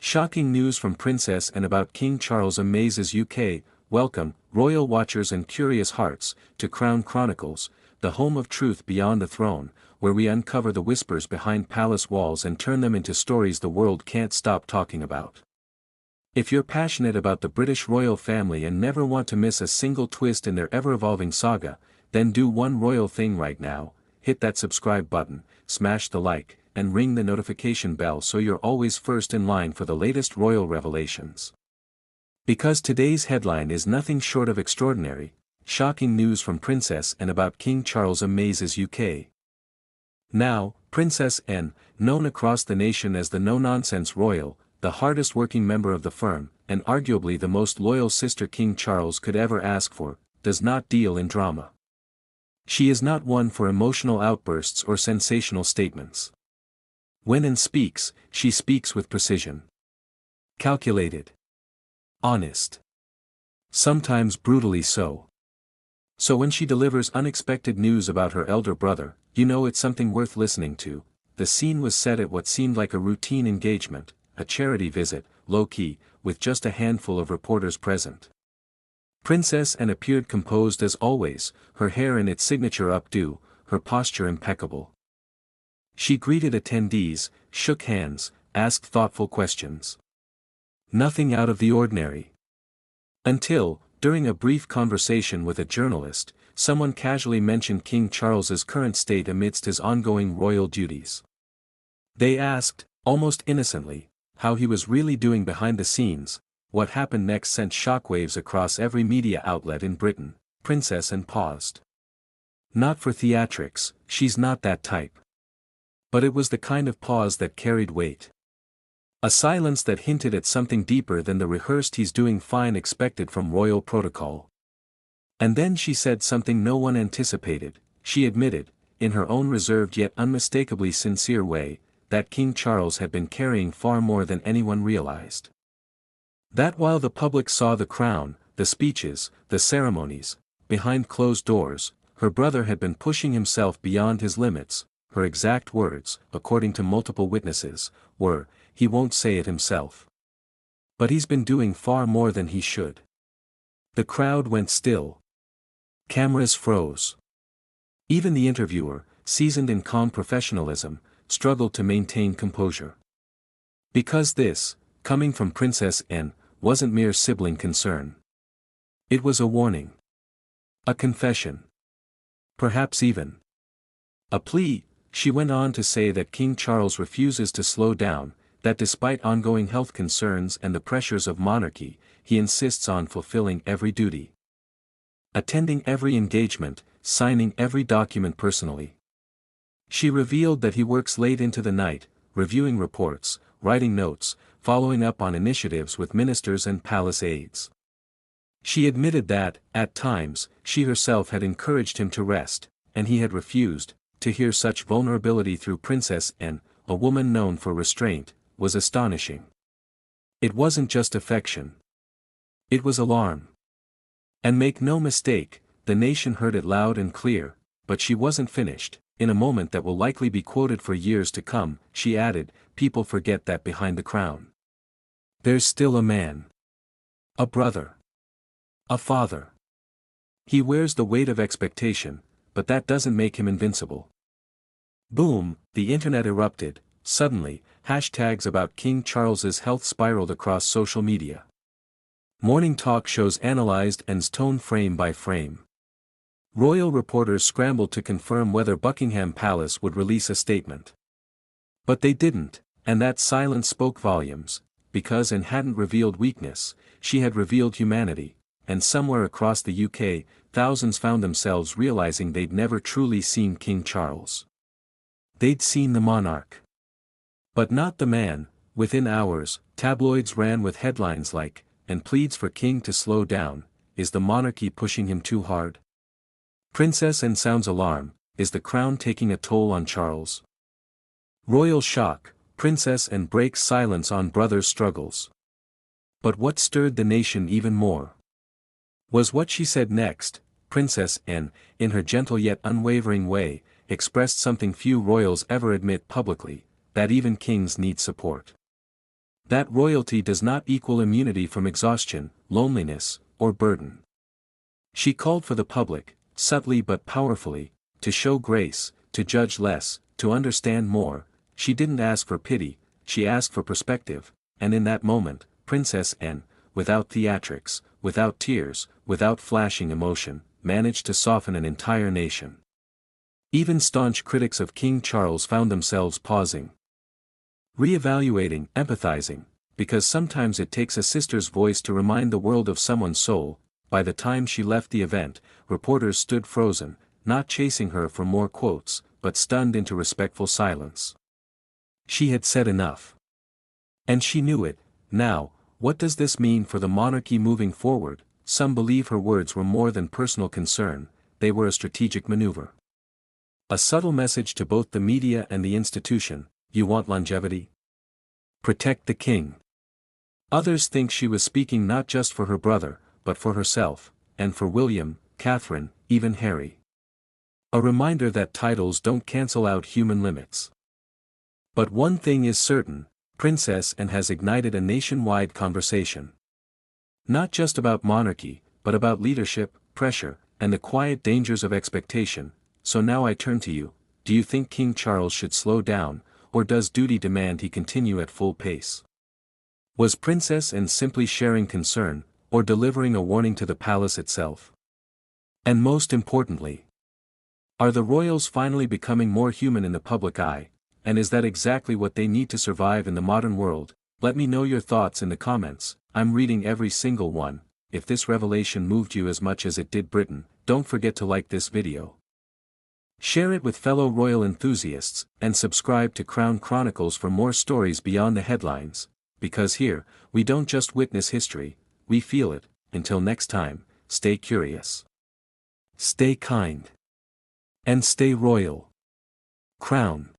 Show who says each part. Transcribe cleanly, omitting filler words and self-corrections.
Speaker 1: Shocking news from Princess and about King Charles. Amazes UK. Welcome, royal watchers and curious hearts, to Crown Chronicles, the home of truth beyond the throne, where we uncover the whispers behind palace walls and turn them into stories the world can't stop talking about. If you're passionate about the British royal family and never want to miss a single twist in their ever-evolving saga, then do one royal thing right now: hit that subscribe button, smash the like, and ring the notification bell so you're always first in line for the latest royal revelations. Because today's headline is nothing short of extraordinary: shocking news from Princess and about King Charles. Amazes UK. Now, Princess N, known across the nation as the no-nonsense royal, the hardest-working member of the firm, and arguably the most loyal sister King Charles could ever ask for, does not deal in drama. She is not one for emotional outbursts or sensational statements. When N speaks, she speaks with precision. Calculated. Honest. Sometimes brutally so. So when she delivers unexpected news about her elder brother, you know it's something worth listening to. The scene was set at what seemed like a routine engagement, a charity visit, low-key, with just a handful of reporters present. Princess Anne appeared composed as always, her hair in its signature updo, her posture impeccable. She greeted attendees, shook hands, asked thoughtful questions. Nothing out of the ordinary. Until, during a brief conversation with a journalist, someone casually mentioned King Charles's current state amidst his ongoing royal duties. They asked, almost innocently, how he was really doing behind the scenes. What happened next sent shockwaves across every media outlet in Britain. Princess Anne paused. Not for theatrics, she's not that type. But it was the kind of pause that carried weight. A silence that hinted at something deeper than the rehearsed "he's doing fine" expected from royal protocol. And then she said something no one anticipated. She admitted, in her own reserved yet unmistakably sincere way, that King Charles had been carrying far more than anyone realized. That while the public saw the crown, the speeches, the ceremonies, behind closed doors, her brother had been pushing himself beyond his limits. Her exact words, according to multiple witnesses, were, "He won't say it himself. But he's been doing far more than he should." The crowd went still. Cameras froze. Even the interviewer, seasoned in calm professionalism, struggled to maintain composure. Because this, coming from Princess Anne, wasn't mere sibling concern. It was a warning. A confession. Perhaps even a plea. She went on to say that King Charles refuses to slow down, that despite ongoing health concerns and the pressures of monarchy, he insists on fulfilling every duty. Attending every engagement, signing every document personally. She revealed that he works late into the night, reviewing reports, writing notes, following up on initiatives with ministers and palace aides. She admitted that, at times, she herself had encouraged him to rest, and he had refused. To hear such vulnerability through Princess Anne, a woman known for restraint, was astonishing. It wasn't just affection. It was alarm. And make no mistake, the nation heard it loud and clear. But she wasn't finished. In a moment that will likely be quoted for years to come, she added, "People forget that behind the crown, there's still a man. A brother. A father. He wears the weight of expectation, but that doesn't make him invincible." Boom, the internet erupted. Suddenly, hashtags about King Charles's health spiraled across social media. Morning talk shows analyzed Anne's tone frame by frame. Royal reporters scrambled to confirm whether Buckingham Palace would release a statement. But they didn't, and that silence spoke volumes, because Anne hadn't revealed weakness, she had revealed humanity, and somewhere across the UK, thousands found themselves realizing they'd never truly seen King Charles. They'd seen the monarch. But not the man. Within hours, tabloids ran with headlines like, "And pleads for King to slow down, is the monarchy pushing him too hard? Princess Anne sounds alarm, is the crown taking a toll on Charles? Royal shock, Princess Anne breaks silence on brother's struggles." But what stirred the nation even more was what she said next. Princess Anne, in her gentle yet unwavering way, expressed something few royals ever admit publicly, that even kings need support. That royalty does not equal immunity from exhaustion, loneliness, or burden. She called for the public, subtly but powerfully, to show grace, to judge less, to understand more. She didn't ask for pity, she asked for perspective, and in that moment, Princess Anne, without theatrics, without tears, without flashing emotion, managed to soften an entire nation. Even staunch critics of King Charles found themselves pausing, re-evaluating, empathizing, because sometimes it takes a sister's voice to remind the world of someone's soul. By the time she left the event, reporters stood frozen, not chasing her for more quotes, but stunned into respectful silence. She had said enough. And she knew it. Now, what does this mean for the monarchy moving forward? Some believe her words were more than personal concern, they were a strategic maneuver. A subtle message to both the media and the institution: you want longevity? Protect the king. Others think she was speaking not just for her brother, but for herself, and for William, Catherine, even Harry. A reminder that titles don't cancel out human limits. But one thing is certain, Princess Anne has ignited a nationwide conversation. Not just about monarchy, but about leadership, pressure, and the quiet dangers of expectation. So now I turn to you: do you think King Charles should slow down, or does duty demand he continue at full pace? Was Princess Anne simply sharing concern, or delivering a warning to the palace itself? And most importantly, are the royals finally becoming more human in the public eye, and is that exactly what they need to survive in the modern world? Let me know your thoughts in the comments. I'm reading every single one. If this revelation moved you as much as it did Britain, don't forget to like this video. Share it with fellow royal enthusiasts, and subscribe to Crown Chronicles for more stories beyond the headlines, because here, we don't just witness history, we feel it. Until next time, stay curious, stay kind, and stay royal. Crown.